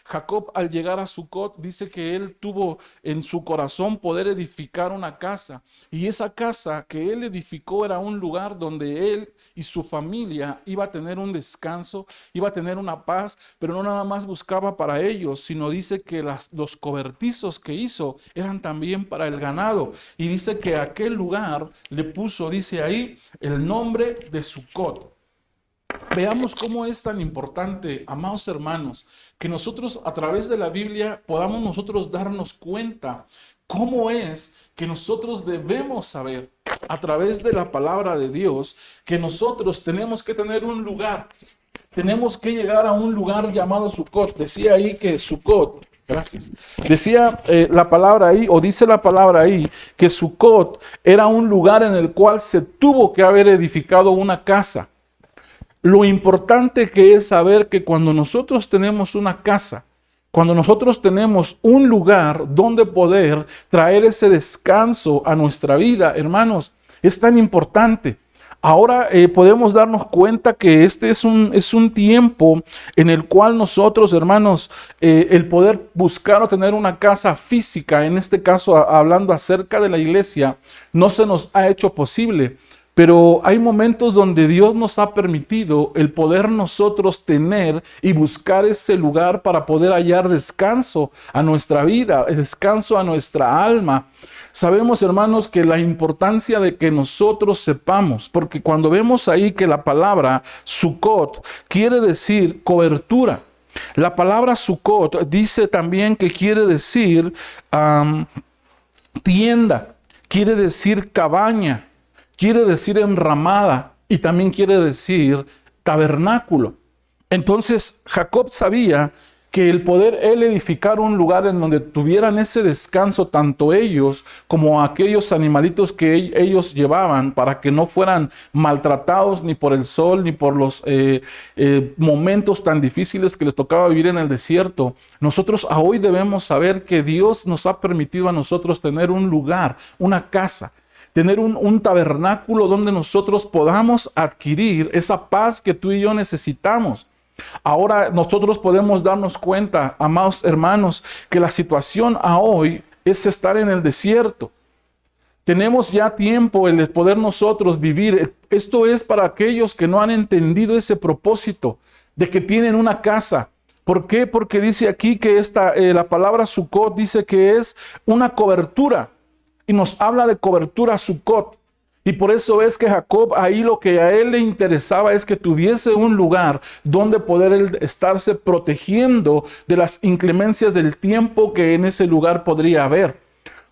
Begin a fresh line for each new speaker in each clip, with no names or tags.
Jacob, al llegar a Sucot, dice que él tuvo en su corazón poder edificar una casa. Y esa casa que él edificó era un lugar donde él y su familia iba a tener un descanso, iba a tener una paz, pero no nada más buscaba para ellos, sino dice que los cobertizos que hizo eran también para el ganado. Y dice que a aquel lugar le puso, dice ahí, el nombre de Sucot. Veamos cómo es tan importante, amados hermanos, que nosotros a través de la Biblia podamos nosotros darnos cuenta cómo es que nosotros debemos saber a través de la palabra de Dios que nosotros tenemos que tener un lugar, tenemos que llegar a un lugar llamado Sucot. Decía ahí que Sucot, gracias, decía la palabra ahí, o dice la palabra ahí, que Sucot era un lugar en el cual se tuvo que haber edificado una casa. Lo importante que es saber que cuando nosotros tenemos una casa, cuando nosotros tenemos un lugar donde poder traer ese descanso a nuestra vida, hermanos, es tan importante. Ahora podemos darnos cuenta que este es un tiempo en el cual nosotros, hermanos, el poder buscar o tener una casa física, en este caso hablando acerca de la iglesia, no se nos ha hecho posible. Pero hay momentos donde Dios nos ha permitido el poder nosotros tener y buscar ese lugar para poder hallar descanso a nuestra vida, descanso a nuestra alma. Sabemos, hermanos, que la importancia de que nosotros sepamos, porque cuando vemos ahí que la palabra Sucot quiere decir cobertura. La palabra Sucot dice también que quiere decir tienda, quiere decir cabaña, quiere decir enramada y también quiere decir tabernáculo. Entonces Jacob sabía que el poder él edificar un lugar en donde tuvieran ese descanso, tanto ellos como aquellos animalitos que ellos llevaban, para que no fueran maltratados ni por el sol ni por los momentos tan difíciles que les tocaba vivir en el desierto. Nosotros hoy debemos saber que Dios nos ha permitido a nosotros tener un lugar, una casa, tener un tabernáculo donde nosotros podamos adquirir esa paz que tú y yo necesitamos. Ahora nosotros podemos darnos cuenta, amados hermanos, que la situación a hoy es estar en el desierto. Tenemos ya tiempo el poder nosotros vivir. Esto es para aquellos que no han entendido ese propósito de que tienen una casa. ¿Por qué? Porque dice aquí que la palabra Sucot dice que es una cobertura. Y nos habla de cobertura Sucot. Y por eso es que Jacob ahí lo que a él le interesaba es que tuviese un lugar donde poder él estarse protegiendo de las inclemencias del tiempo que en ese lugar podría haber.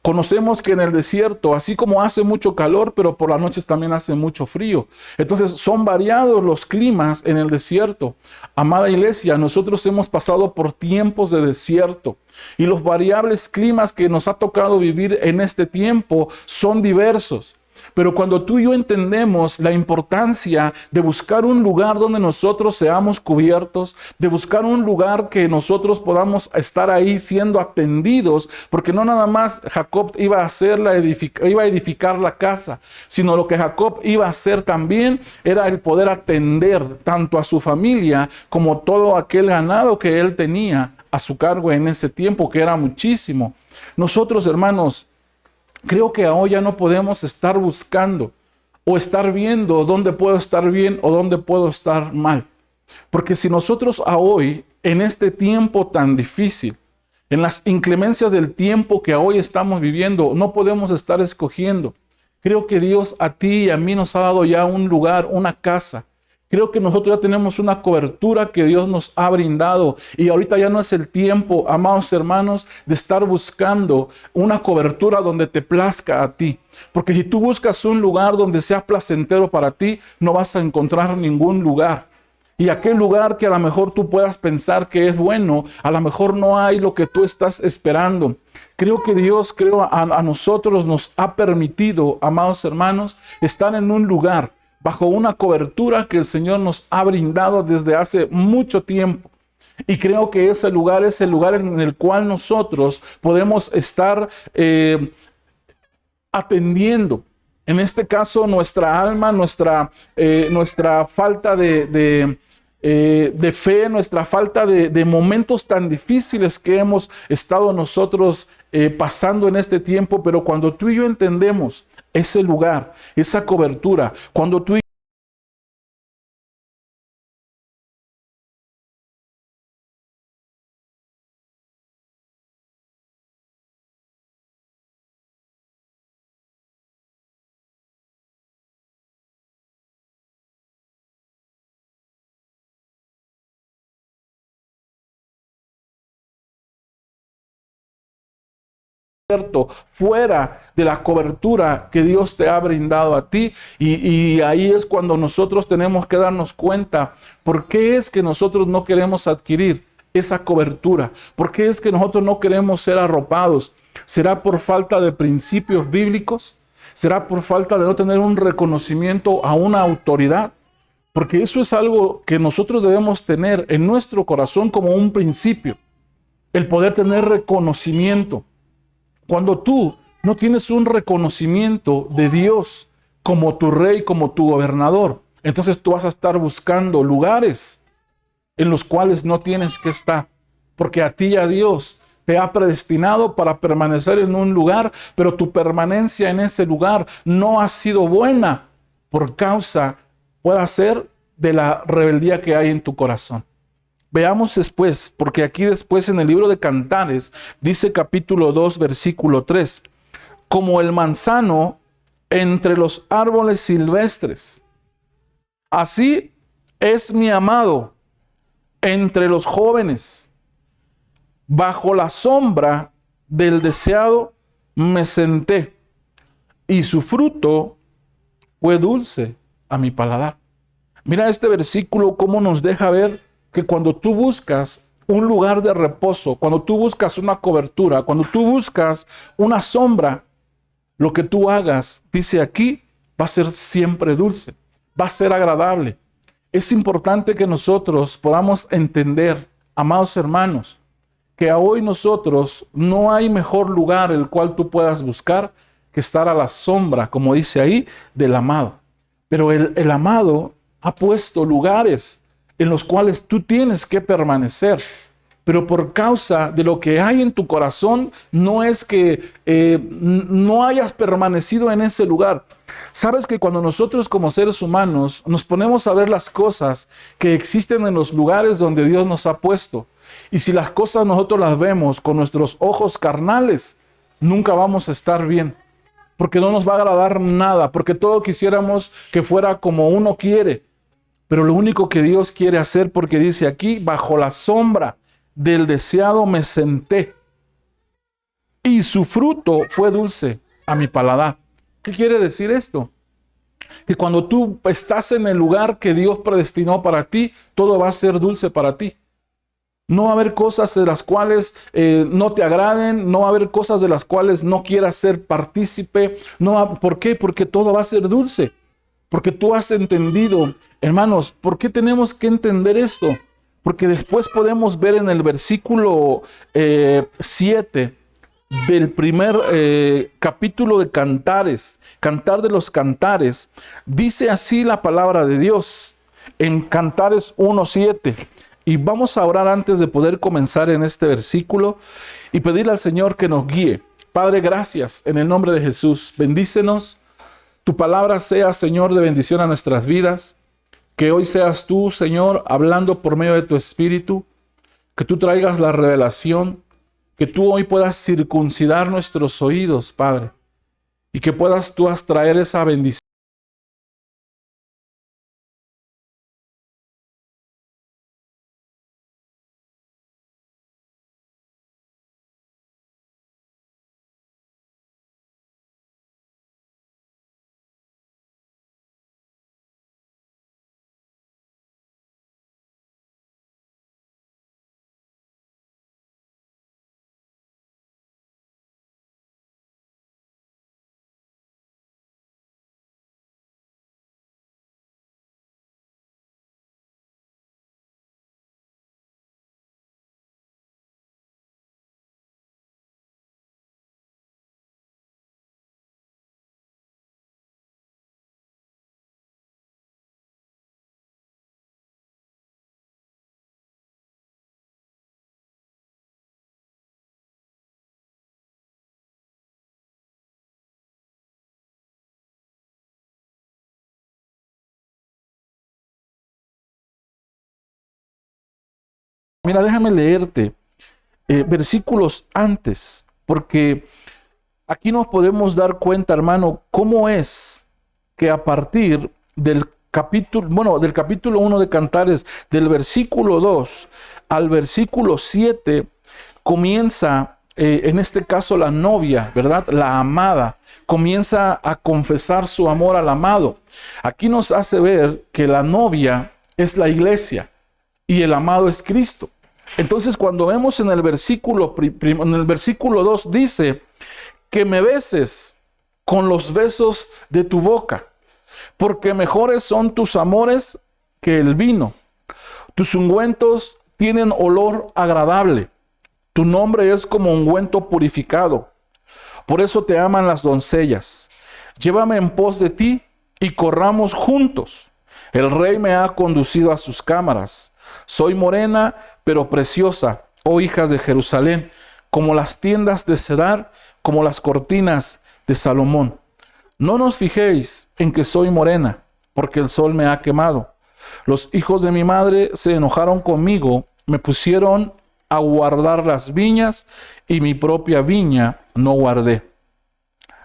Conocemos que en el desierto, así como hace mucho calor, pero por las noches también hace mucho frío. Entonces son variados los climas en el desierto. Amada iglesia, nosotros hemos pasado por tiempos de desierto y los variables climas que nos ha tocado vivir en este tiempo son diversos. Pero cuando tú y yo entendemos la importancia de buscar un lugar donde nosotros seamos cubiertos, de buscar un lugar que nosotros podamos estar ahí siendo atendidos, porque no nada más Jacob iba a edificar la casa, sino lo que Jacob iba a hacer también era el poder atender tanto a su familia como todo aquel ganado que él tenía a su cargo en ese tiempo, que era muchísimo. Nosotros, hermanos, creo que hoy ya no podemos estar buscando o estar viendo dónde puedo estar bien o dónde puedo estar mal. Porque si nosotros hoy, en este tiempo tan difícil, en las inclemencias del tiempo que hoy estamos viviendo, no podemos estar escogiendo. Creo que Dios a ti y a mí nos ha dado ya un lugar, una casa. Creo que nosotros ya tenemos una cobertura que Dios nos ha brindado y ahorita ya no es el tiempo, amados hermanos, de estar buscando una cobertura donde te plazca a ti. Porque si tú buscas un lugar donde sea placentero para ti, no vas a encontrar ningún lugar. Y aquel lugar que a lo mejor tú puedas pensar que es bueno, a lo mejor no hay lo que tú estás esperando. Creo que Dios, a nosotros nos ha permitido, amados hermanos, estar en un lugar bajo una cobertura que el Señor nos ha brindado desde hace mucho tiempo. Y creo que ese lugar es el lugar en el cual nosotros podemos estar atendiendo. En este caso, nuestra alma, nuestra falta de de fe, nuestra falta de momentos tan difíciles que hemos estado nosotros pasando en este tiempo, pero cuando tú y yo entendemos ese lugar, esa cobertura, cuando tú y fuera de la cobertura que Dios te ha brindado a ti, y ahí es cuando nosotros tenemos que darnos cuenta por qué es que nosotros no queremos adquirir esa cobertura, por qué es que nosotros no queremos ser arropados. ¿Será por falta de principios bíblicos? ¿Será por falta de no tener un reconocimiento a una autoridad? Porque eso es algo que nosotros debemos tener en nuestro corazón como un principio, el poder tener reconocimiento. Cuando tú no tienes un reconocimiento de Dios como tu rey, como tu gobernador, entonces tú vas a estar buscando lugares en los cuales no tienes que estar, porque a ti y a Dios te ha predestinado para permanecer en un lugar, pero tu permanencia en ese lugar no ha sido buena por causa, puede ser, de la rebeldía que hay en tu corazón. Veamos después, porque aquí después en el libro de Cantares, dice capítulo 2, versículo 3, como el manzano entre los árboles silvestres, así es mi amado entre los jóvenes, bajo la sombra del deseado me senté, y su fruto fue dulce a mi paladar. Mira este versículo cómo nos deja ver que cuando tú buscas un lugar de reposo, cuando tú buscas una cobertura, cuando tú buscas una sombra, lo que tú hagas, dice aquí, va a ser siempre dulce, va a ser agradable. Es importante que nosotros podamos entender, amados hermanos, que a hoy nosotros no hay mejor lugar el cual tú puedas buscar que estar a la sombra, como dice ahí, del amado. Pero el amado ha puesto lugares en los cuales tú tienes que permanecer. Pero por causa de lo que hay en tu corazón, no es que no hayas permanecido en ese lugar. Sabes que cuando nosotros como seres humanos nos ponemos a ver las cosas que existen en los lugares donde Dios nos ha puesto, y si las cosas nosotros las vemos con nuestros ojos carnales, nunca vamos a estar bien, porque no nos va a agradar nada, porque todo quisiéramos que fuera como uno quiere. Pero lo único que Dios quiere hacer, porque dice aquí, bajo la sombra del deseado me senté, y su fruto fue dulce a mi paladar. ¿Qué quiere decir esto? Que cuando tú estás en el lugar que Dios predestinó para ti, todo va a ser dulce para ti. No va a haber cosas de las cuales no te agraden, no va a haber cosas de las cuales no quieras ser partícipe. ¿Por qué? Porque todo va a ser dulce. Porque tú has entendido, hermanos, ¿por qué tenemos que entender esto? Porque después podemos ver en el versículo 7 del primer capítulo de Cantares, Cantar de los Cantares, dice así la palabra de Dios en Cantares 1:7. Y vamos a orar antes de poder comenzar en este versículo y pedirle al Señor que nos guíe. Padre, gracias en el nombre de Jesús. Bendícenos. Tu palabra sea, Señor, de bendición a nuestras vidas. Que hoy seas tú, Señor, hablando por medio de tu Espíritu. Que tú traigas la revelación. Que tú hoy puedas circuncidar nuestros oídos, Padre. Y que puedas tú traer esa bendición. Mira, déjame leerte versículos antes, porque aquí nos podemos dar cuenta, hermano, cómo es que a partir del capítulo 1 de Cantares, del versículo 2 al versículo 7, comienza, en este caso la novia, ¿verdad? La amada, comienza a confesar su amor al amado. Aquí nos hace ver que la novia es la iglesia y el amado es Cristo. Entonces, cuando vemos en el versículo 2, dice que me beses con los besos de tu boca, porque mejores son tus amores que el vino. Tus ungüentos tienen olor agradable. Tu nombre es como ungüento purificado. Por eso te aman las doncellas. Llévame en pos de ti y corramos juntos. El rey me ha conducido a sus cámaras. Soy morena, pero preciosa, oh hijas de Jerusalén, como las tiendas de Cedar, como las cortinas de Salomón. No nos fijéis en que soy morena, porque el sol me ha quemado. Los hijos de mi madre se enojaron conmigo, me pusieron a guardar las viñas, y mi propia viña no guardé.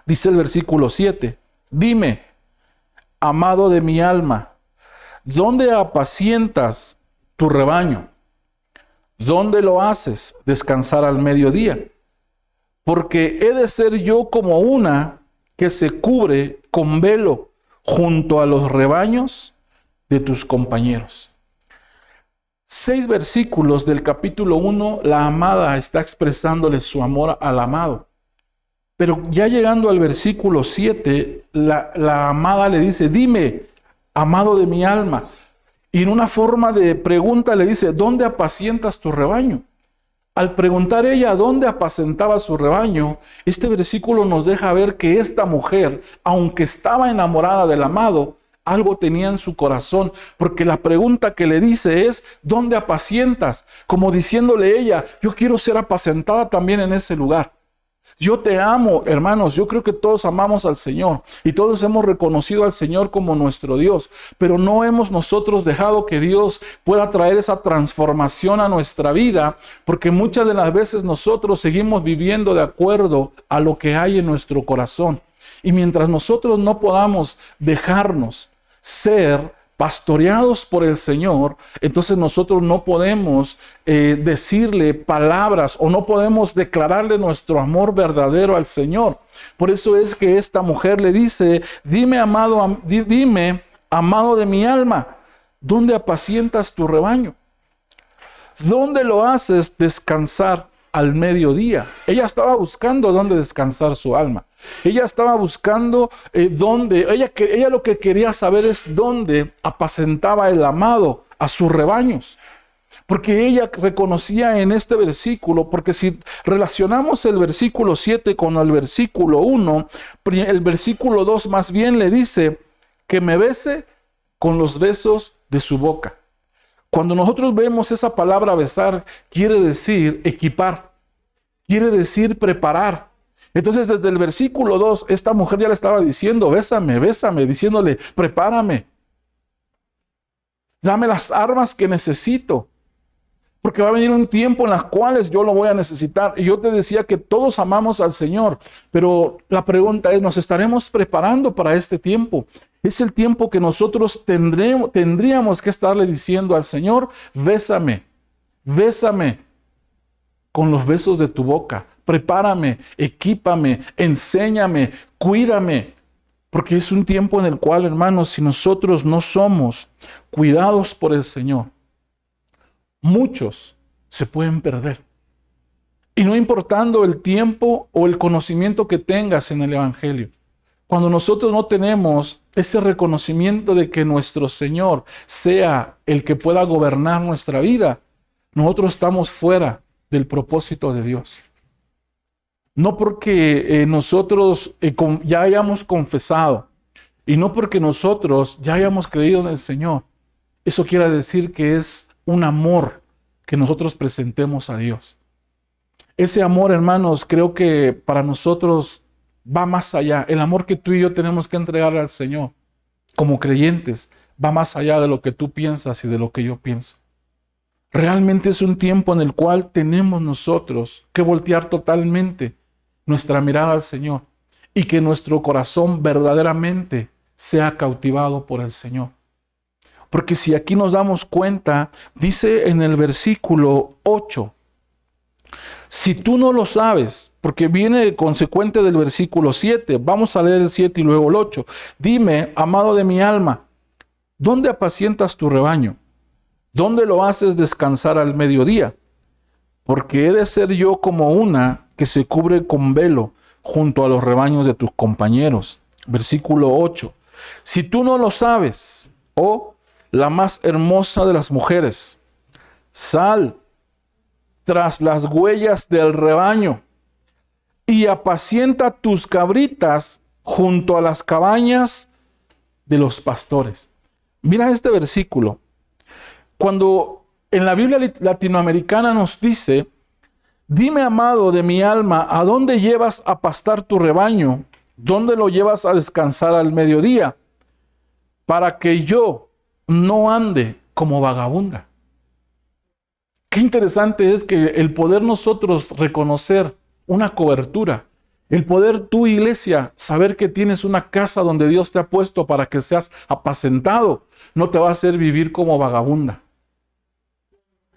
Dice el versículo 7, dime, amado de mi alma, ¿dónde apacientas tu rebaño? ¿Dónde lo haces descansar al mediodía? Porque he de ser yo como una que se cubre con velo junto a los rebaños de tus compañeros. 6 versículos del capítulo 1, la amada está expresándole su amor al amado. Pero ya llegando al versículo 7, la amada le dice, dime, amado de mi alma. Y en una forma de pregunta le dice, ¿dónde apacientas tu rebaño? Al preguntar ella dónde apacentaba su rebaño, este versículo nos deja ver que esta mujer, aunque estaba enamorada del amado, algo tenía en su corazón, porque la pregunta que le dice es, ¿dónde apacientas? Como diciéndole ella, yo quiero ser apacentada también en ese lugar. Yo te amo, hermanos. Yo creo que todos amamos al Señor y todos hemos reconocido al Señor como nuestro Dios, pero no hemos nosotros dejado que Dios pueda traer esa transformación a nuestra vida, porque muchas de las veces nosotros seguimos viviendo de acuerdo a lo que hay en nuestro corazón. Y mientras nosotros no podamos dejarnos ser pastoreados por el Señor, entonces nosotros no podemos decirle palabras o no podemos declararle nuestro amor verdadero al Señor. Por eso es que esta mujer le dice, dime amado de mi alma, ¿dónde apacientas tu rebaño? ¿Dónde lo haces descansar al mediodía? Ella estaba buscando dónde descansar su alma. Ella estaba buscando ella lo que quería saber es dónde apacentaba el amado a sus rebaños. Porque ella reconocía en este versículo, porque si relacionamos el versículo 7 con el versículo 1, el versículo 2 más bien le dice que me bese con los besos de su boca. Cuando nosotros vemos esa palabra besar, quiere decir equipar, quiere decir preparar. Entonces desde el versículo 2, esta mujer ya le estaba diciendo, bésame, bésame, diciéndole, prepárame. Dame las armas que necesito, porque va a venir un tiempo en las cuales yo lo voy a necesitar. Y yo te decía que todos amamos al Señor, pero la pregunta es, ¿nos estaremos preparando para este tiempo? Es el tiempo que nosotros tendríamos que estarle diciendo al Señor, bésame, bésame con los besos de tu boca. Prepárame, equípame, enséñame, cuídame. Porque es un tiempo en el cual, hermanos, si nosotros no somos cuidados por el Señor, muchos se pueden perder. Y no importando el tiempo o el conocimiento que tengas en el Evangelio, cuando nosotros no tenemos ese reconocimiento de que nuestro Señor sea el que pueda gobernar nuestra vida, nosotros estamos fuera del propósito de Dios. No porque nosotros ya hayamos confesado y no porque nosotros ya hayamos creído en el Señor, eso quiere decir que es un amor que nosotros presentemos a Dios. Ese amor, hermanos, creo que para nosotros va más allá. El amor que tú y yo tenemos que entregarle al Señor como creyentes va más allá de lo que tú piensas y de lo que yo pienso. Realmente es un tiempo en el cual tenemos nosotros que voltear totalmente nuestra mirada al Señor y que nuestro corazón verdaderamente sea cautivado por el Señor. Porque si aquí nos damos cuenta, dice en el versículo 8, si tú no lo sabes, porque viene consecuente del versículo 7, vamos a leer el 7 y luego el 8. Dime, amado de mi alma, ¿dónde apacientas tu rebaño? ¿Dónde lo haces descansar al mediodía? Porque he de ser yo como una que se cubre con velo junto a los rebaños de tus compañeros. Versículo 8. Si tú no lo sabes, oh, la más hermosa de las mujeres, sal tras las huellas del rebaño y apacienta tus cabritas junto a las cabañas de los pastores. Mira este versículo. Cuando en la Biblia latinoamericana nos dice, dime, amado de mi alma, ¿a dónde llevas a pastar tu rebaño? ¿Dónde lo llevas a descansar al mediodía? Para que yo no ande como vagabunda. Qué interesante es que el poder nosotros reconocer una cobertura, el poder tu iglesia saber que tienes una casa donde Dios te ha puesto para que seas apacentado, no te va a hacer vivir como vagabunda.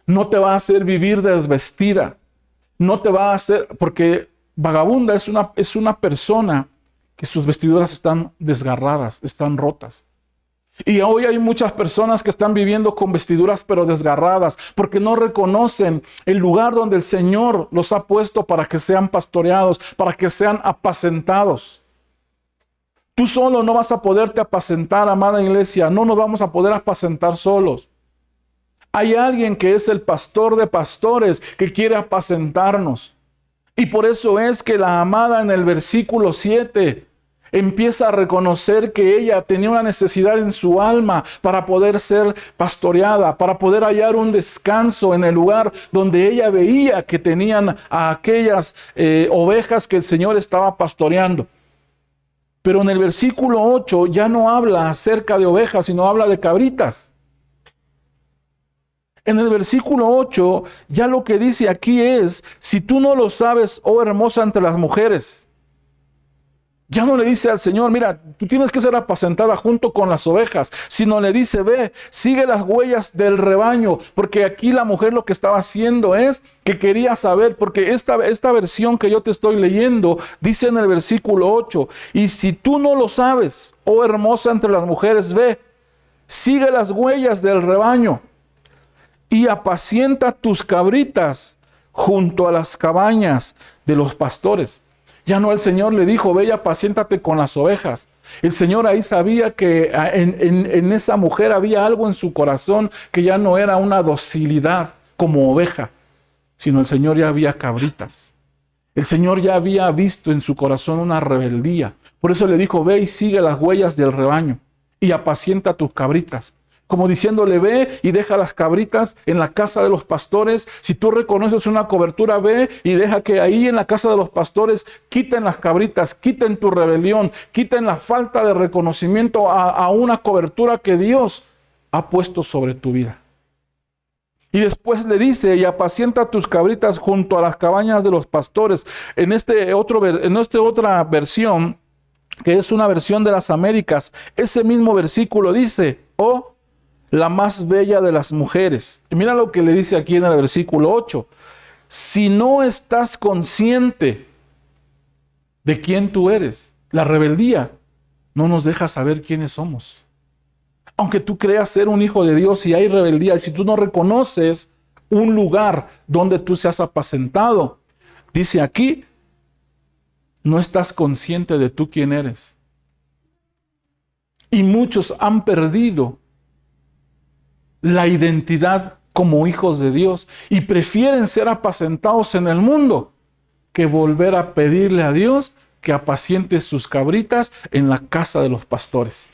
No te va a hacer vivir desvestida. No te va a hacer, porque vagabunda es una persona que sus vestiduras están desgarradas, están rotas. Y hoy hay muchas personas que están viviendo con vestiduras pero desgarradas porque no reconocen el lugar donde el Señor los ha puesto para que sean pastoreados, para que sean apacentados. Tú solo no vas a poderte apacentar, amada iglesia. No nos vamos a poder apacentar solos. Hay alguien que es el pastor de pastores que quiere apacentarnos. Y por eso es que la amada en el versículo 7 empieza a reconocer que ella tenía una necesidad en su alma para poder ser pastoreada, para poder hallar un descanso en el lugar donde ella veía que tenían a aquellas ovejas que el Señor estaba pastoreando. Pero en el versículo 8 ya no habla acerca de ovejas, sino habla de cabritas. En el versículo 8 ya lo que dice aquí es, si tú no lo sabes, oh hermosa entre las mujeres. Ya no le dice al Señor, mira, tú tienes que ser apacentada junto con las ovejas, sino le dice, ve, sigue las huellas del rebaño, porque aquí la mujer lo que estaba haciendo es que quería saber, porque esta versión que yo te estoy leyendo dice en el versículo 8, y si tú no lo sabes, oh hermosa entre las mujeres, ve, sigue las huellas del rebaño y apacienta tus cabritas junto a las cabañas de los pastores. Ya no, el Señor le dijo, ve y apaciéntate con las ovejas. El Señor ahí sabía que en esa mujer había algo en su corazón que ya no era una docilidad como oveja, sino el Señor ya había cabritas. El Señor ya había visto en su corazón una rebeldía. Por eso le dijo, ve y sigue las huellas del rebaño y apacienta tus cabritas. Como diciéndole, ve y deja las cabritas en la casa de los pastores. Si tú reconoces una cobertura, ve y deja que ahí en la casa de los pastores quiten las cabritas, quiten tu rebelión, quiten la falta de reconocimiento a una cobertura que Dios ha puesto sobre tu vida. Y después le dice, y apacienta tus cabritas junto a las cabañas de los pastores. En esta otra versión, que es una versión de las Américas, ese mismo versículo dice, oh, la más bella de las mujeres. Y mira lo que le dice aquí en el versículo 8. Si no estás consciente de quién tú eres, la rebeldía no nos deja saber quiénes somos. Aunque tú creas ser un hijo de Dios y hay rebeldía, y si tú no reconoces un lugar donde tú seas apacentado, dice aquí, no estás consciente de tú quién eres. Y muchos han perdido la identidad como hijos de Dios y prefieren ser apacentados en el mundo que volver a pedirle a Dios que apaciente sus cabritas en la casa de los pastores.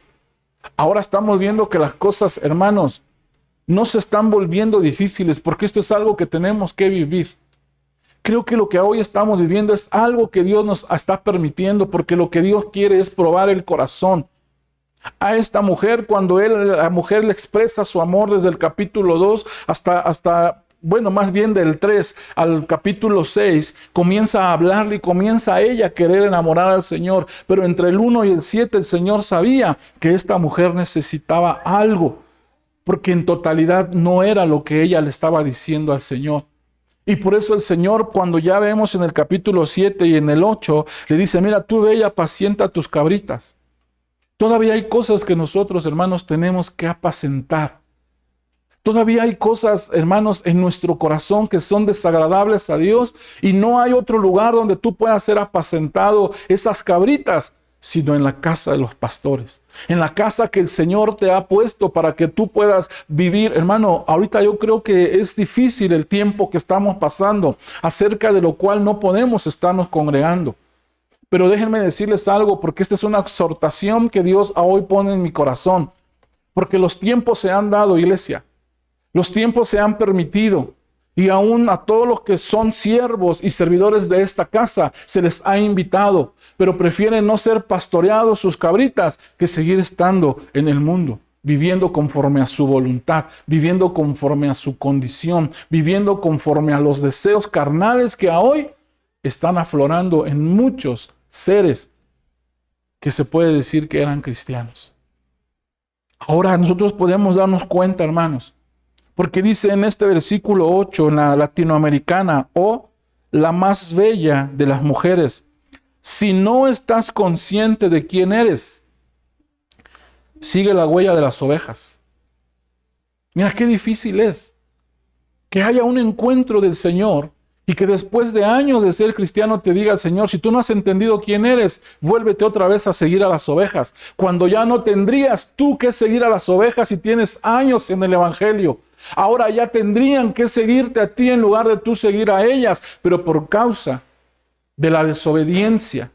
Ahora estamos viendo que las cosas, hermanos, no se están volviendo difíciles porque esto es algo que tenemos que vivir. Creo que lo que hoy estamos viviendo es algo que Dios nos está permitiendo porque lo que Dios quiere es probar el corazón. A esta mujer, cuando la mujer le expresa su amor desde el capítulo 2 bueno, más bien del 3 al capítulo 6, comienza a hablarle y comienza ella a querer enamorar al Señor. Pero entre el 1 y el 7 el Señor sabía que esta mujer necesitaba algo, porque en totalidad no era lo que ella le estaba diciendo al Señor. Y por eso el Señor, cuando ya vemos en el capítulo 7 y en el 8, le dice, mira, tú ve y apacienta tus cabritas. Todavía hay cosas que nosotros, hermanos, tenemos que apacentar. Todavía hay cosas, hermanos, en nuestro corazón que son desagradables a Dios y no hay otro lugar donde tú puedas ser apacentado esas cabritas, sino en la casa de los pastores, en la casa que el Señor te ha puesto para que tú puedas vivir. Hermano, ahorita yo creo que es difícil el tiempo que estamos pasando, acerca de lo cual no podemos estarnos congregando. Pero déjenme decirles algo, porque esta es una exhortación que Dios hoy pone en mi corazón, porque los tiempos se han dado, iglesia. Los tiempos se han permitido y aún a todos los que son siervos y servidores de esta casa se les ha invitado, pero prefieren no ser pastoreados sus cabritas que seguir estando en el mundo, viviendo conforme a su voluntad, viviendo conforme a su condición, viviendo conforme a los deseos carnales que hoy están aflorando en muchos seres que se puede decir que eran cristianos. Ahora nosotros podemos darnos cuenta, hermanos, porque dice en este versículo 8, en la latinoamericana, la más bella de las mujeres, si no estás consciente de quién eres, sigue la huella de las ovejas. Mira qué difícil es que haya un encuentro del Señor y que después de años de ser cristiano te diga el Señor, si tú no has entendido quién eres, vuélvete otra vez a seguir a las ovejas, cuando ya no tendrías tú que seguir a las ovejas si tienes años en el Evangelio. Ahora ya tendrían que seguirte a ti en lugar de tú seguir a ellas, pero por causa de la desobediencia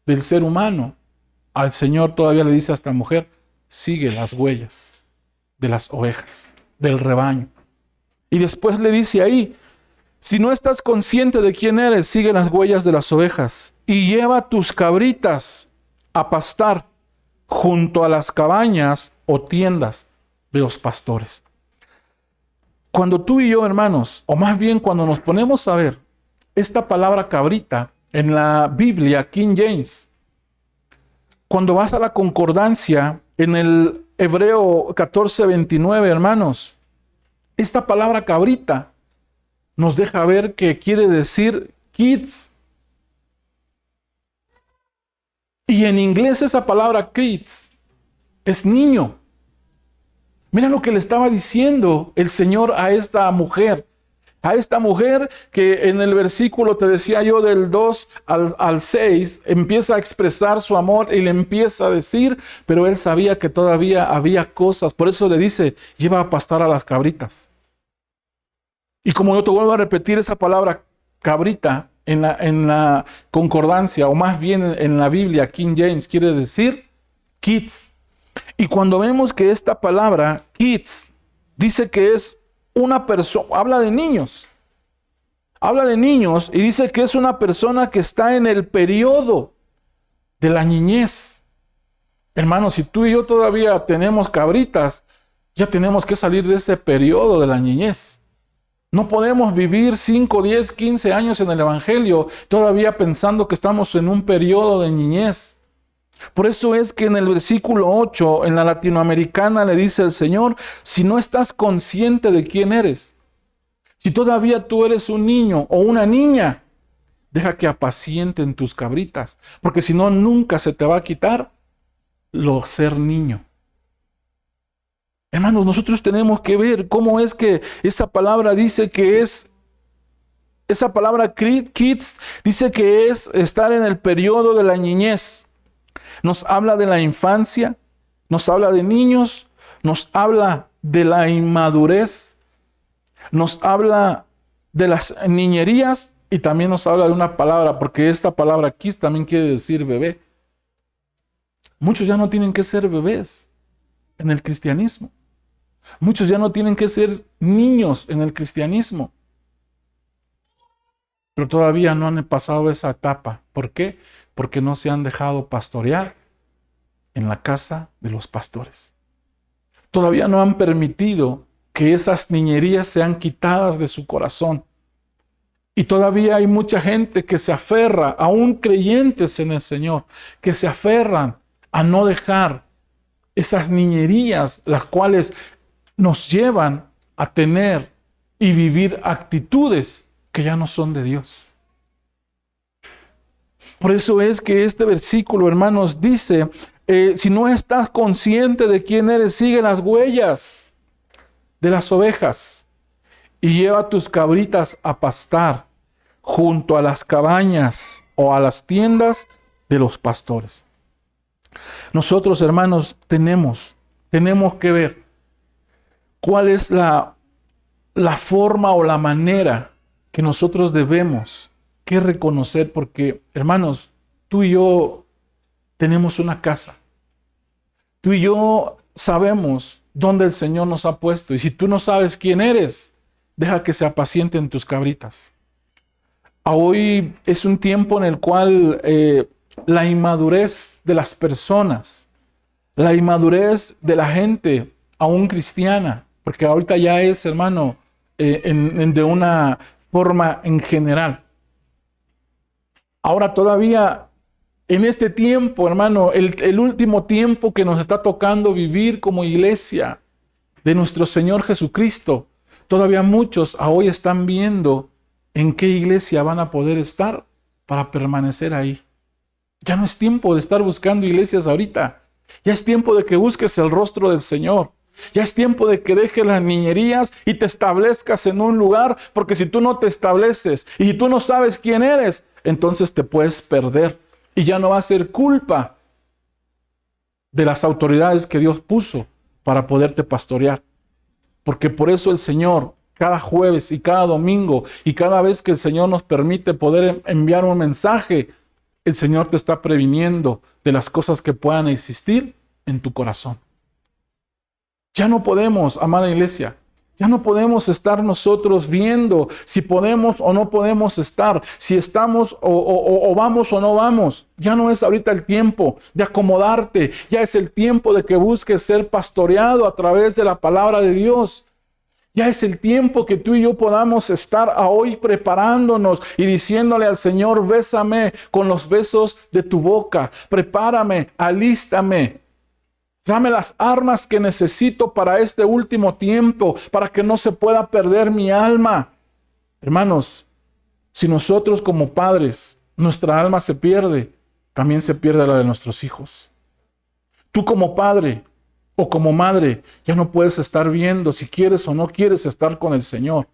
del ser humano, al Señor todavía le dice a esta mujer, sigue las huellas de las ovejas, del rebaño. Y después le dice ahí, si no estás consciente de quién eres, sigue las huellas de las ovejas y lleva tus cabritas a pastar junto a las cabañas o tiendas de los pastores. Cuando tú y yo, hermanos, o más bien cuando nos ponemos a ver esta palabra cabrita en la Biblia, King James, cuando vas a la concordancia en el Hebreo 14:29, hermanos, esta palabra cabrita nos deja ver que quiere decir kids. Y en inglés esa palabra kids es niño. Mira lo que le estaba diciendo el Señor a esta mujer. A esta mujer que en el versículo, te decía yo, del 2 al 6, empieza a expresar su amor y le empieza a decir, pero él sabía que todavía había cosas. Por eso le dice, lleva a pastar a las cabritas. Y como yo te vuelvo a repetir esa palabra cabrita en la concordancia, o más bien en la Biblia, King James, quiere decir kids. Y cuando vemos que esta palabra, kids, dice que es una persona, habla de niños y dice que es una persona que está en el periodo de la niñez. Hermanos, si tú y yo todavía tenemos cabritas, ya tenemos que salir de ese periodo de la niñez. No podemos vivir 5, 10, 15 años en el Evangelio todavía pensando que estamos en un periodo de niñez. Por eso es que en el versículo 8, en la latinoamericana, le dice el Señor, si no estás consciente de quién eres, si todavía tú eres un niño o una niña, deja que apacienten tus cabritas, porque si no, nunca se te va a quitar lo ser niño. Hermanos, nosotros tenemos que ver cómo es que esa palabra dice que es, esa palabra kids dice que es estar en el periodo de la niñez. Nos habla de la infancia, nos habla de niños, nos habla de la inmadurez, nos habla de las niñerías y también nos habla de una palabra, porque esta palabra kids también quiere decir bebé. Muchos ya no tienen que ser bebés en el cristianismo. Muchos ya no tienen que ser niños en el cristianismo. Pero todavía no han pasado esa etapa. ¿Por qué? Porque no se han dejado pastorear en la casa de los pastores. Todavía no han permitido que esas niñerías sean quitadas de su corazón. Y todavía hay mucha gente que se aferra, aún creyentes en el Señor, que se aferran a no dejar esas niñerías, las cuales nos llevan a tener y vivir actitudes que ya no son de Dios. Por eso es que este versículo, hermanos, dice, si no estás consciente de quién eres, sigue las huellas de las ovejas y lleva tus cabritas a pastar junto a las cabañas o a las tiendas de los pastores. Nosotros, hermanos, tenemos que ver cuál es la forma o la manera que nosotros debemos que reconocer, porque, hermanos, tú y yo tenemos una casa. Tú y yo sabemos dónde el Señor nos ha puesto. Y si tú no sabes quién eres, deja que se apacienten tus cabritas. Hoy es un tiempo en el cual la inmadurez de las personas, la inmadurez de la gente, aún cristiana, porque ahorita ya es, hermano, de una forma en general. Ahora todavía en este tiempo, hermano, el último tiempo que nos está tocando vivir como iglesia de nuestro Señor Jesucristo, todavía muchos hoy están viendo en qué iglesia van a poder estar para permanecer ahí. Ya no es tiempo de estar buscando iglesias ahorita. Ya es tiempo de que busques el rostro del Señor. Ya es tiempo de que dejes las niñerías y te establezcas en un lugar, porque si tú no te estableces y tú no sabes quién eres, entonces te puedes perder y ya no va a ser culpa de las autoridades que Dios puso para poderte pastorear. Porque por eso el Señor, cada jueves y cada domingo y cada vez que el Señor nos permite poder enviar un mensaje, el Señor te está previniendo de las cosas que puedan existir en tu corazón. Ya no podemos, amada iglesia, ya no podemos estar nosotros viendo si podemos o no podemos estar, si estamos o vamos o no vamos. Ya no es ahorita el tiempo de acomodarte, ya es el tiempo de que busques ser pastoreado a través de la palabra de Dios. Ya es el tiempo que tú y yo podamos estar hoy preparándonos y diciéndole al Señor, bésame con los besos de tu boca, prepárame, alístame. Dame las armas que necesito para este último tiempo, para que no se pueda perder mi alma. Hermanos, si nosotros como padres, nuestra alma se pierde, también se pierde la de nuestros hijos. Tú como padre o como madre, ya no puedes estar viendo si quieres o no quieres estar con el Señor.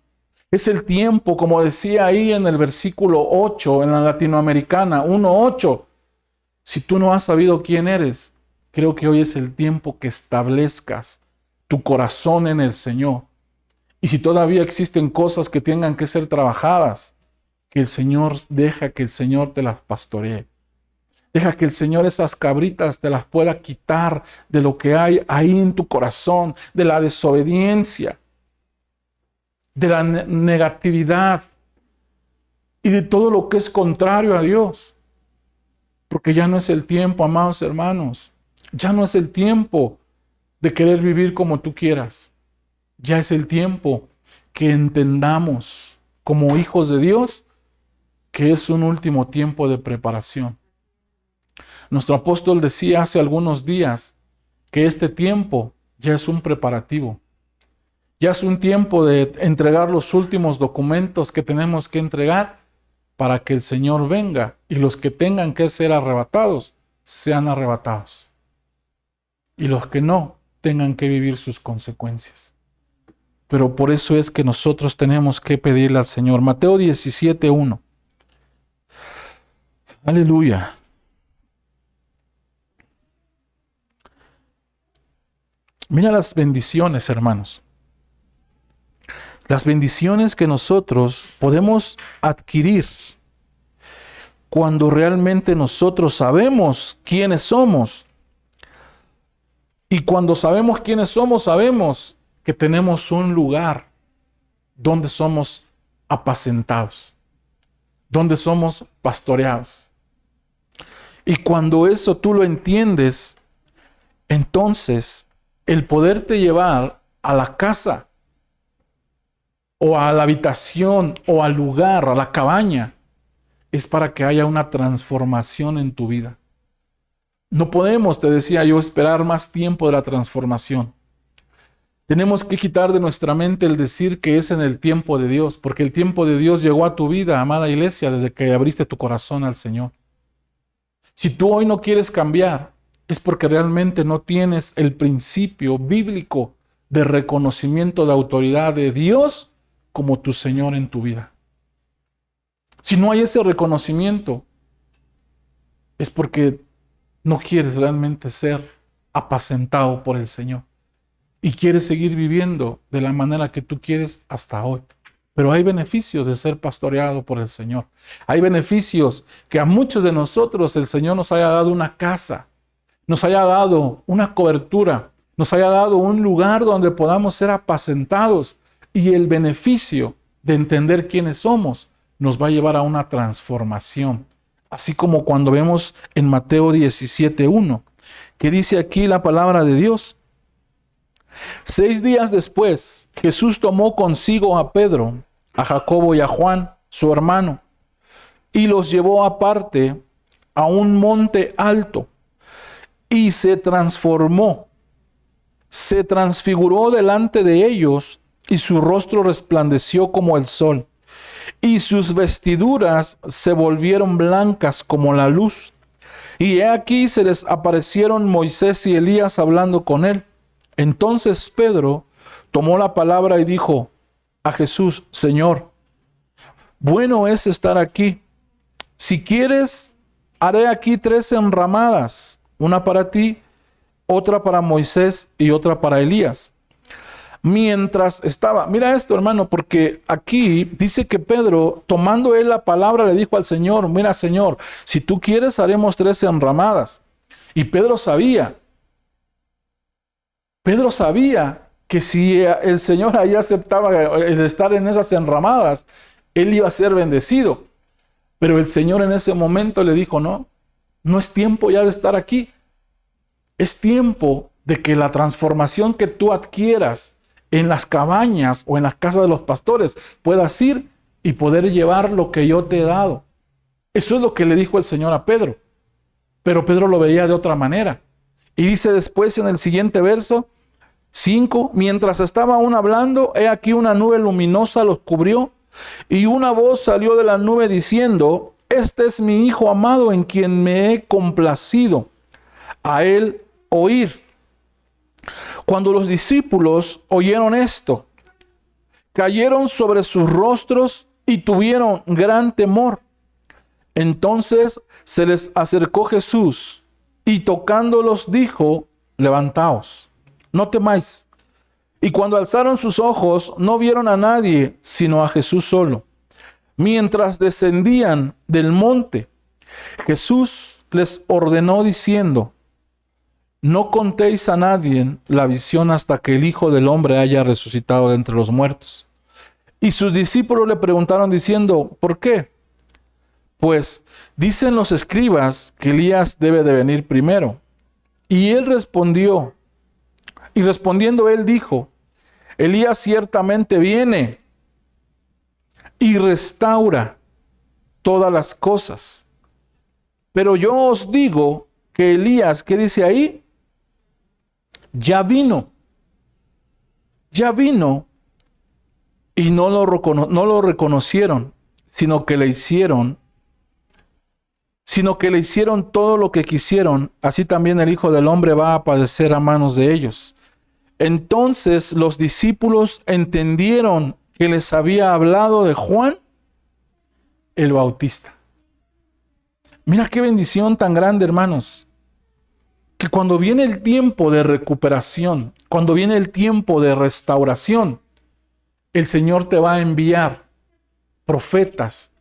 Es el tiempo, como decía ahí en el versículo 8, en la latinoamericana, 1:8. Si tú no has sabido quién eres, creo que hoy es el tiempo que establezcas tu corazón en el Señor. Y si todavía existen cosas que tengan que ser trabajadas, que el Señor deja que el Señor te las pastoree. Deja que el Señor esas cabritas te las pueda quitar de lo que hay ahí en tu corazón, de la desobediencia, de la negatividad y de todo lo que es contrario a Dios. Porque ya no es el tiempo, amados hermanos. Ya no es el tiempo de querer vivir como tú quieras. Ya es el tiempo que entendamos como hijos de Dios que es un último tiempo de preparación. Nuestro apóstol decía hace algunos días que este tiempo ya es un preparativo. Ya es un tiempo de entregar los últimos documentos que tenemos que entregar para que el Señor venga y los que tengan que ser arrebatados sean arrebatados. Y los que no tengan que vivir sus consecuencias. Pero por eso es que nosotros tenemos que pedirle al Señor. Mateo 17:1. Aleluya. Mira las bendiciones, hermanos. Las bendiciones que nosotros podemos adquirir cuando realmente nosotros sabemos quiénes somos. Y cuando sabemos quiénes somos, sabemos que tenemos un lugar donde somos apacentados, donde somos pastoreados. Y cuando eso tú lo entiendes, Entonces, el poderte llevar a la casa, o a la habitación, o al lugar, a la cabaña, es para que haya una transformación en tu vida. No podemos, te decía yo, esperar más tiempo de la transformación. Tenemos que quitar de nuestra mente el decir que es en el tiempo de Dios, porque el tiempo de Dios llegó a tu vida, amada iglesia, desde que abriste tu corazón al Señor. Si tú hoy no quieres cambiar, es porque realmente no tienes el principio bíblico de reconocimiento de autoridad de Dios como tu Señor en tu vida. Si no hay ese reconocimiento, es porque no quieres realmente ser apacentado por el Señor y quieres seguir viviendo de la manera que tú quieres hasta hoy. Pero hay beneficios de ser pastoreado por el Señor. Hay beneficios que a muchos de nosotros el Señor nos haya dado una casa, nos haya dado una cobertura, nos haya dado un lugar donde podamos ser apacentados, y el beneficio de entender quiénes somos nos va a llevar a una transformación. Así como cuando vemos en Mateo 17:1, que dice aquí la palabra de Dios: 6 días después, Jesús tomó consigo a Pedro, a Jacobo y a Juan, su hermano, y los llevó aparte a un monte alto, y se transformó, se transfiguró delante de ellos, y su rostro resplandeció como el sol, y sus vestiduras se volvieron blancas como la luz. Y he aquí se les aparecieron Moisés y Elías hablando con él. Entonces Pedro tomó la palabra y dijo a Jesús: Señor, bueno es estar aquí. Si quieres, haré aquí 3 enramadas, una para ti, otra para Moisés y otra para Elías. Mientras estaba, mira esto, hermano, porque aquí dice que Pedro, tomando él la palabra, le dijo al Señor: mira, Señor, si tú quieres, haremos 3 enramadas. Y Pedro sabía que si el Señor ahí aceptaba el estar en esas enramadas, él iba a ser bendecido. Pero el Señor en ese momento le dijo: no es tiempo ya de estar aquí. Es tiempo de que la transformación que tú adquieras en las cabañas o en las casas de los pastores puedas ir y poder llevar lo que yo te he dado. Eso es lo que le dijo el Señor a Pedro. Pero Pedro lo veía de otra manera. Y dice después en el siguiente verso 5: mientras estaba aún hablando, he aquí una nube luminosa los cubrió, y una voz salió de la nube diciendo: este es mi Hijo amado en quien me he complacido, a él oír. Cuando los discípulos oyeron esto, cayeron sobre sus rostros y tuvieron gran temor. Entonces se les acercó Jesús y tocándolos dijo: levantaos, no temáis. Y cuando alzaron sus ojos, no vieron a nadie, sino a Jesús solo. Mientras descendían del monte, Jesús les ordenó diciendo: no contéis a nadie la visión hasta que el Hijo del Hombre haya resucitado de entre los muertos. Y sus discípulos le preguntaron diciendo: ¿por qué? Pues dicen los escribas que Elías debe de venir primero. Y él respondió, y respondiendo él dijo: Elías ciertamente viene y restaura todas las cosas. Pero yo os digo que Elías, ¿qué dice ahí? Ya vino y no lo reconocieron, sino que le hicieron todo lo que quisieron. Así también el Hijo del Hombre va a padecer a manos de ellos. Entonces los discípulos entendieron que les había hablado de Juan el Bautista. Mira qué bendición tan grande, hermanos. Que cuando viene el tiempo de recuperación, cuando viene el tiempo de restauración, el Señor te va a enviar profetas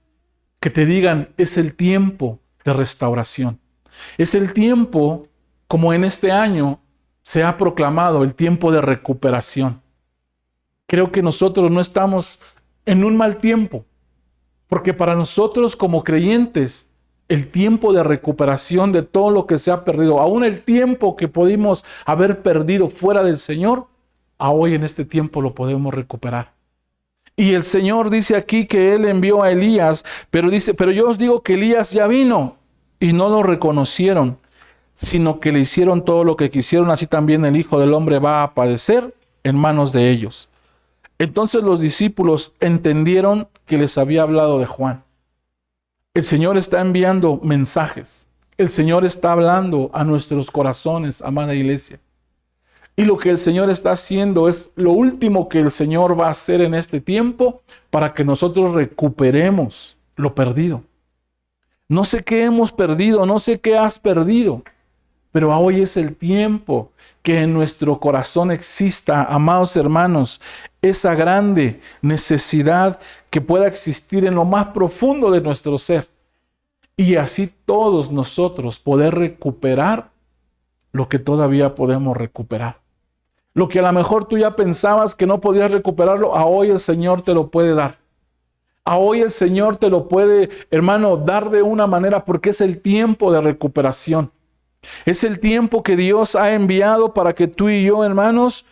que te digan: es el tiempo de restauración. Es el tiempo, como en este año se ha proclamado, el tiempo de recuperación. Creo que nosotros no estamos en un mal tiempo, porque para nosotros como creyentes el tiempo de recuperación de todo lo que se ha perdido, aún el tiempo que pudimos haber perdido fuera del Señor, a hoy en este tiempo lo podemos recuperar. Y el Señor dice aquí que Él envió a Elías, pero dice, pero yo os digo que Elías ya vino y no lo reconocieron, sino que le hicieron todo lo que quisieron, así también el Hijo del Hombre va a padecer en manos de ellos. Entonces los discípulos entendieron que les había hablado de Juan. El Señor está enviando mensajes. El Señor está hablando a nuestros corazones, amada iglesia. Y lo que el Señor está haciendo es lo último que el Señor va a hacer en este tiempo para que nosotros recuperemos lo perdido. No sé qué hemos perdido, no sé qué has perdido, pero hoy es el tiempo que en nuestro corazón exista, amados hermanos, esa grande necesidad que pueda existir en lo más profundo de nuestro ser. Y así todos nosotros poder recuperar lo que todavía podemos recuperar. Lo que a lo mejor tú ya pensabas que no podías recuperarlo, a hoy el Señor te lo puede dar. A hoy el Señor te lo puede, hermano, dar de una manera porque es el tiempo de recuperación. Es el tiempo que Dios ha enviado para que tú y yo, hermanos,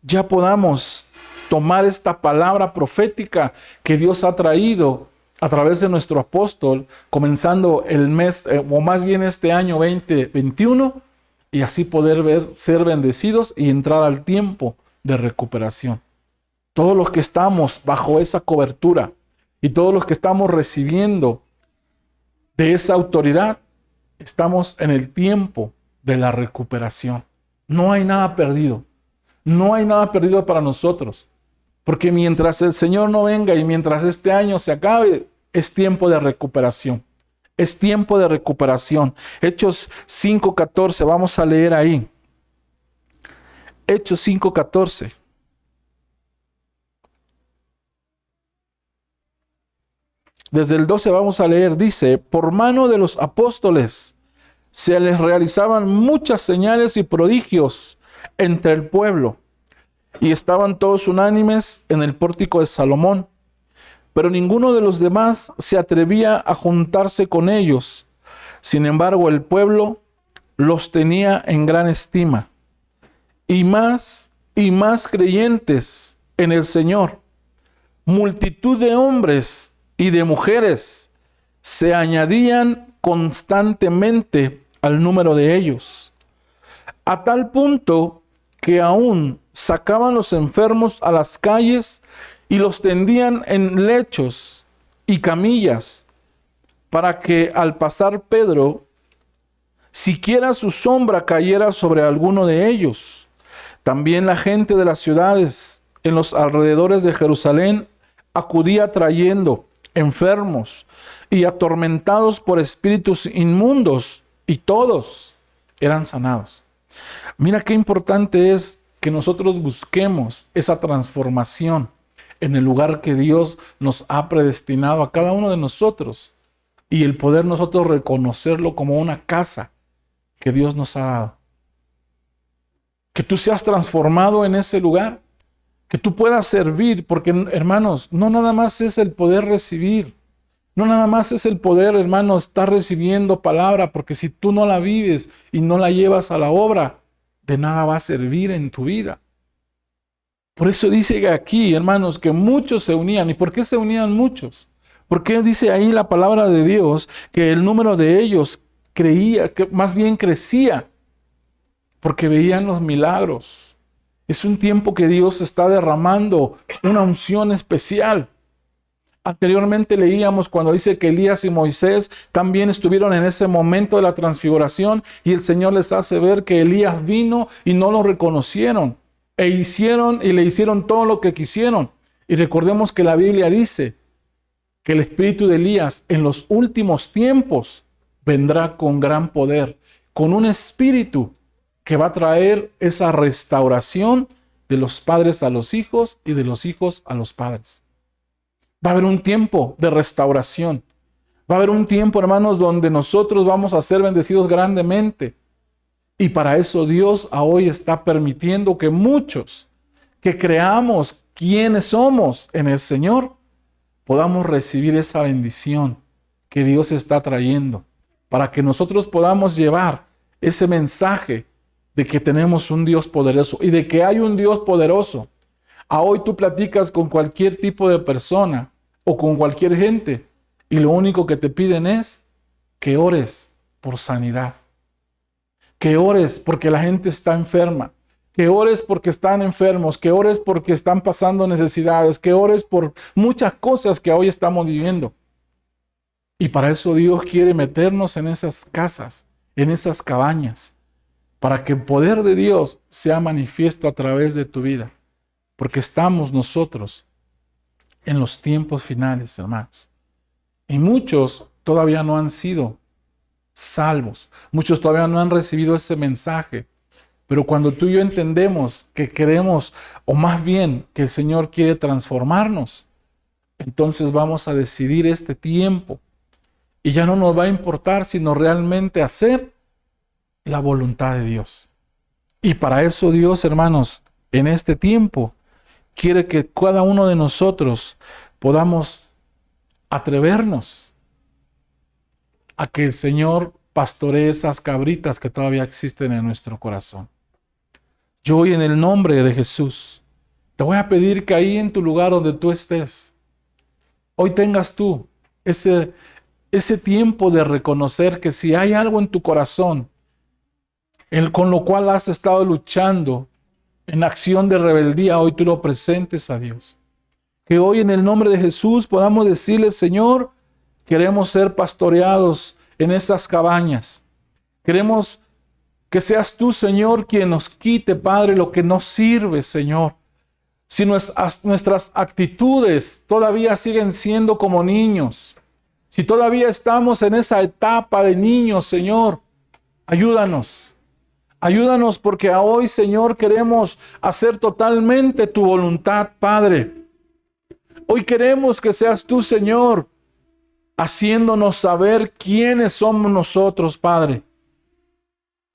ya podamos tomar esta palabra profética que Dios ha traído a través de nuestro apóstol, comenzando el mes, o más bien este año 2021, y así poder ser bendecidos y entrar al tiempo de recuperación. Todos los que estamos bajo esa cobertura y todos los que estamos recibiendo de esa autoridad, estamos en el tiempo de la recuperación. No hay nada perdido. No hay nada perdido para nosotros. Porque mientras el Señor no venga y mientras este año se acabe, es tiempo de recuperación. Es tiempo de recuperación. Hechos 5:14, vamos a leer ahí. Hechos 5:14. Desde el 12 vamos a leer, dice, por mano de los apóstoles se les realizaban muchas señales y prodigios entre el pueblo, y estaban todos unánimes en el pórtico de Salomón. Pero ninguno de los demás se atrevía a juntarse con ellos. Sin embargo, el pueblo los tenía en gran estima. Y más creyentes en el Señor. Multitud de hombres y de mujeres se añadían constantemente al número de ellos. A tal punto que aún sacaban los enfermos a las calles y los tendían en lechos y camillas, para que al pasar Pedro, siquiera su sombra cayera sobre alguno de ellos. También la gente de las ciudades en los alrededores de Jerusalén acudía trayendo enfermos y atormentados por espíritus inmundos, y todos eran sanados. Mira qué importante es que nosotros busquemos esa transformación en el lugar que Dios nos ha predestinado a cada uno de nosotros, y el poder nosotros reconocerlo como una casa que Dios nos ha dado. Que tú seas transformado en ese lugar, que tú puedas servir, porque hermanos, no nada más es el poder recibir, no nada más es el poder, hermanos, estar recibiendo palabra, porque si tú no la vives y no la llevas a la obra, de nada va a servir en tu vida. Por eso dice aquí, hermanos, que muchos se unían. ¿Y por qué se unían muchos? Porque dice ahí la palabra de Dios que el número de ellos creía, que más bien crecía, porque veían los milagros. Es un tiempo que Dios está derramando una unción especial. Anteriormente leíamos cuando dice que Elías y Moisés también estuvieron en ese momento de la transfiguración, y el Señor les hace ver que Elías vino y no lo reconocieron. Le hicieron todo lo que quisieron. Y recordemos que la Biblia dice que el espíritu de Elías en los últimos tiempos vendrá con gran poder, con un espíritu que va a traer esa restauración de los padres a los hijos y de los hijos a los padres. Va a haber un tiempo de restauración. Va a haber un tiempo, hermanos, donde nosotros vamos a ser bendecidos grandemente. Y para eso Dios hoy está permitiendo que muchos que creamos quiénes somos en el Señor, podamos recibir esa bendición que Dios está trayendo, para que nosotros podamos llevar ese mensaje de que tenemos un Dios poderoso y de que hay un Dios poderoso. Hoy tú platicas con cualquier tipo de persona o con cualquier gente y lo único que te piden es que ores por sanidad, que ores porque la gente está enferma, que ores porque están enfermos, que ores porque están pasando necesidades, que ores por muchas cosas que hoy estamos viviendo. Y para eso Dios quiere meternos en esas casas, en esas cabañas, para que el poder de Dios sea manifiesto a través de tu vida. Porque estamos nosotros en los tiempos finales, hermanos. Y muchos todavía no han sido salvos. Muchos todavía no han recibido ese mensaje. Pero cuando tú y yo entendemos que queremos, o más bien que el Señor quiere transformarnos, entonces vamos a decidir este tiempo. Y ya no nos va a importar sino realmente hacer la voluntad de Dios. Y para eso Dios, hermanos, en este tiempo, quiere que cada uno de nosotros podamos atrevernos a que el Señor pastoree esas cabritas que todavía existen en nuestro corazón. Yo hoy en el nombre de Jesús te voy a pedir que ahí en tu lugar donde tú estés, hoy tengas tú ese tiempo de reconocer que si hay algo en tu corazón con lo cual has estado luchando en acción de rebeldía, hoy tú lo presentes a Dios. Que hoy en el nombre de Jesús podamos decirle: Señor, queremos ser pastoreados en esas cabañas. Queremos que seas tú, Señor, quien nos quite, Padre, lo que no sirve, Señor. Si nuestras actitudes todavía siguen siendo como niños, si todavía estamos en esa etapa de niños, Señor, ayúdanos. Ayúdanos porque a hoy, Señor, queremos hacer totalmente tu voluntad, Padre. Hoy queremos que seas tú, Señor, haciéndonos saber quiénes somos nosotros, Padre.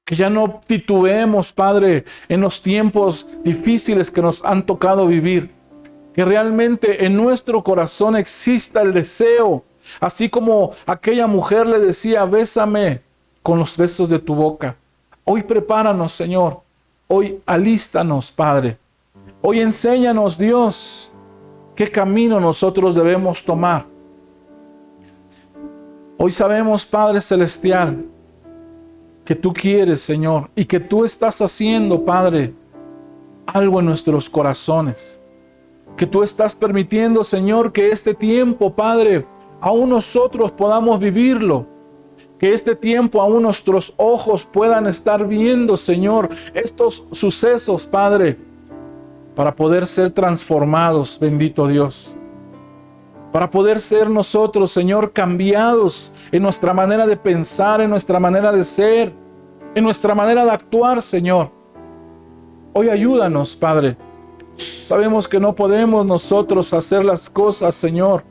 Que ya no titubeemos, Padre, en los tiempos difíciles que nos han tocado vivir. Que realmente en nuestro corazón exista el deseo, así como aquella mujer le decía: bésame con los besos de tu boca. Hoy prepáranos, Señor. Hoy alístanos, Padre. Hoy enséñanos, Dios, qué camino nosotros debemos tomar. Hoy sabemos, Padre Celestial, que tú quieres, Señor, y que tú estás haciendo, Padre, algo en nuestros corazones. Que tú estás permitiendo, Señor, que este tiempo, Padre, aún nosotros podamos vivirlo. Que este tiempo aún nuestros ojos puedan estar viendo, Señor, estos sucesos, Padre, para poder ser transformados, bendito Dios. Para poder ser nosotros, Señor, cambiados en nuestra manera de pensar, en nuestra manera de ser, en nuestra manera de actuar, Señor. Hoy ayúdanos, Padre. Sabemos que no podemos nosotros hacer las cosas, Señor,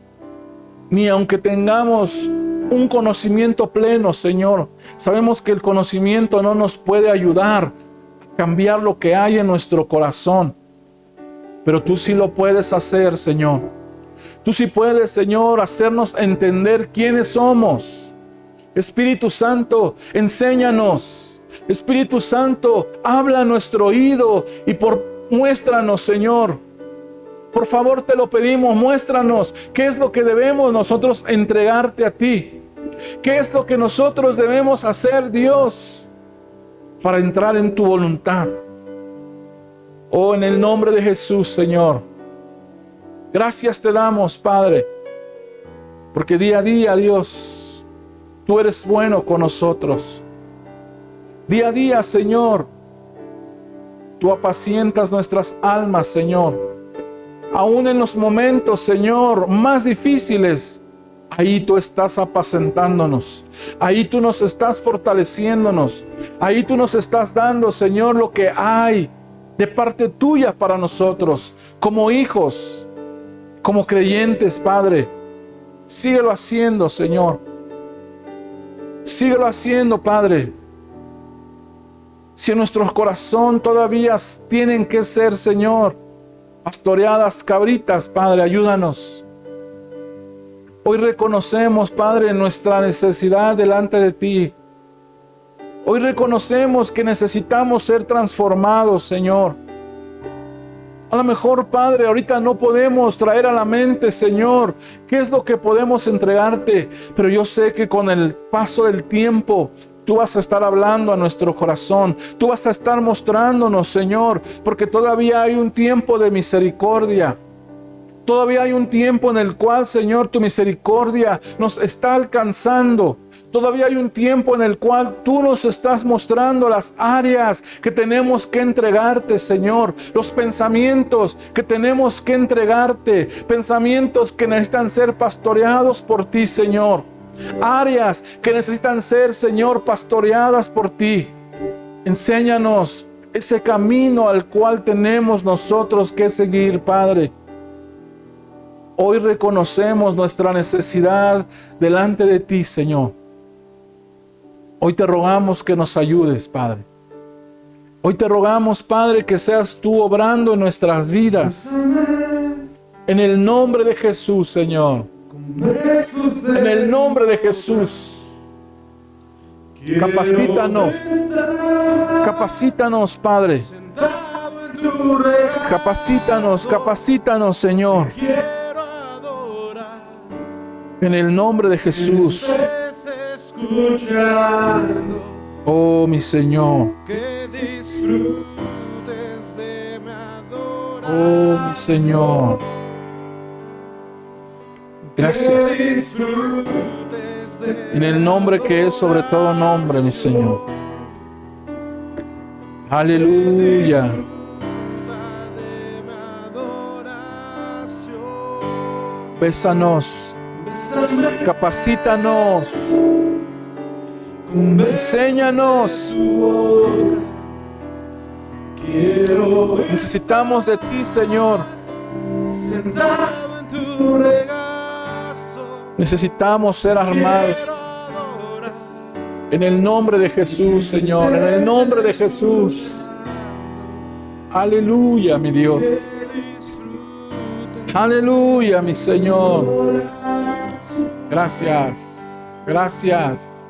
ni aunque tengamos un conocimiento pleno, Señor. Sabemos que el conocimiento no nos puede ayudar a cambiar lo que hay en nuestro corazón. Pero tú sí lo puedes hacer, Señor. Tú sí puedes, Señor, hacernos entender quiénes somos. Espíritu Santo, enséñanos. Espíritu Santo, habla a nuestro oído y muéstranos, Señor. Por favor, te lo pedimos, muéstranos qué es lo que debemos nosotros entregarte a ti. ¿Qué es lo que nosotros debemos hacer, Dios, para entrar en tu voluntad? Oh, en el nombre de Jesús, Señor. Gracias te damos, Padre, porque día a día, Dios, tú eres bueno con nosotros. Día a día, Señor, tú apacientas nuestras almas, Señor. Aún en los momentos, Señor, más difíciles, ahí tú estás apacentándonos. Ahí tú nos estás fortaleciéndonos. Ahí tú nos estás dando, Señor, lo que hay de parte tuya para nosotros, como hijos, como creyentes, Padre. Síguelo haciendo, Señor. Síguelo haciendo, Padre. Si en nuestro corazón todavía tienen que ser, Señor, pastoreadas cabritas, Padre, ayúdanos. Hoy reconocemos, Padre, nuestra necesidad delante de ti. Hoy reconocemos que necesitamos ser transformados, Señor. A lo mejor, Padre, ahorita no podemos traer a la mente, Señor, qué es lo que podemos entregarte, pero yo sé que con el paso del tiempo, tú vas a estar hablando a nuestro corazón. Tú vas a estar mostrándonos, Señor, porque todavía hay un tiempo de misericordia. Todavía hay un tiempo en el cual, Señor, tu misericordia nos está alcanzando. Todavía hay un tiempo en el cual tú nos estás mostrando las áreas que tenemos que entregarte, Señor. Los pensamientos que tenemos que entregarte. Pensamientos que necesitan ser pastoreados por ti, Señor. Áreas que necesitan ser, Señor, pastoreadas por ti. Enséñanos ese camino al cual tenemos nosotros que seguir, Padre. Hoy reconocemos nuestra necesidad delante de ti, Señor. Hoy te rogamos que nos ayudes, Padre. Hoy te rogamos, Padre, que seas tú obrando en nuestras vidas. En el nombre de Jesús, Señor. En el nombre de Jesús. Capacítanos. Capacítanos, Padre. Capacítanos, capacítanos, Señor. En el nombre de Jesús. Oh, mi Señor. Oh, mi Señor. Gracias. En el nombre que es sobre todo nombre, mi Señor. Aleluya. Bésanos. Capacítanos. Enséñanos. Necesitamos de ti, Señor. Necesitamos ser armados. En el nombre de Jesús, Señor. En el nombre de Jesús. Aleluya, mi Dios. Aleluya, mi Señor. Gracias. Gracias.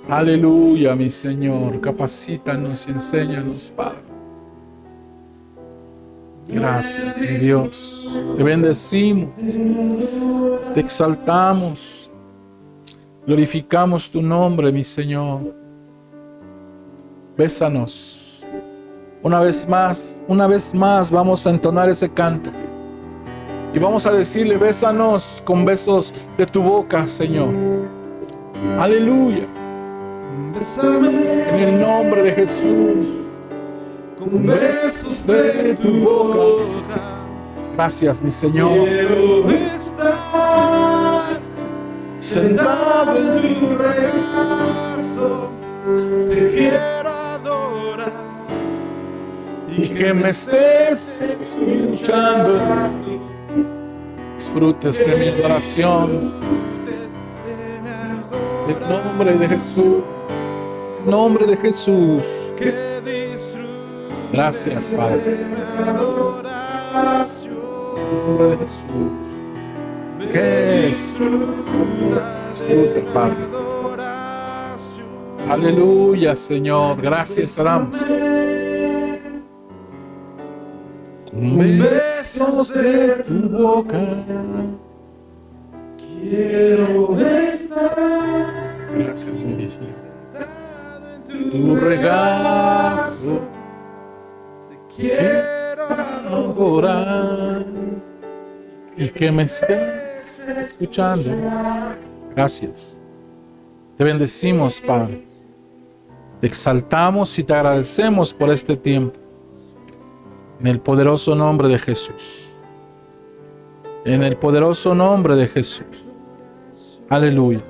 Aleluya, mi Señor. Capacítanos y enséñanos, Padre. Gracias, mi Dios. Te bendecimos. Te exaltamos. Glorificamos tu nombre, mi Señor. Bésanos. Una vez más vamos a entonar ese canto. Y vamos a decirle, bésanos con besos de tu boca, Señor. Aleluya. En el nombre de Jesús. Con besos de tu boca. Gracias, mi Señor.
Quiero estar sentado en tu regazo. Te quiero adorar.
Y que me estés escuchando. Disfrutes de mi adoración. En el nombre de Jesús. En el nombre de Jesús. Gracias, Padre. En el nombre de Jesús. Que disfruta, Padre. Aleluya, Señor. Gracias te damos. Con besos de tu boca.
Quiero estar.
Gracias, mi Dios. Tu regazo.
Quiero
Adorar. Y que me estés escuchando. Gracias. Te bendecimos, Padre. Te exaltamos y te agradecemos por este tiempo. En el poderoso nombre de Jesús. En el poderoso nombre de Jesús. Aleluya.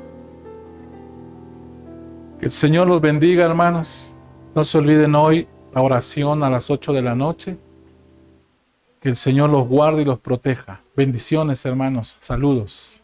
Que el Señor los bendiga, hermanos. No se olviden hoy la oración a las 8 de la noche. Que el Señor los guarde y los proteja. Bendiciones, hermanos. Saludos.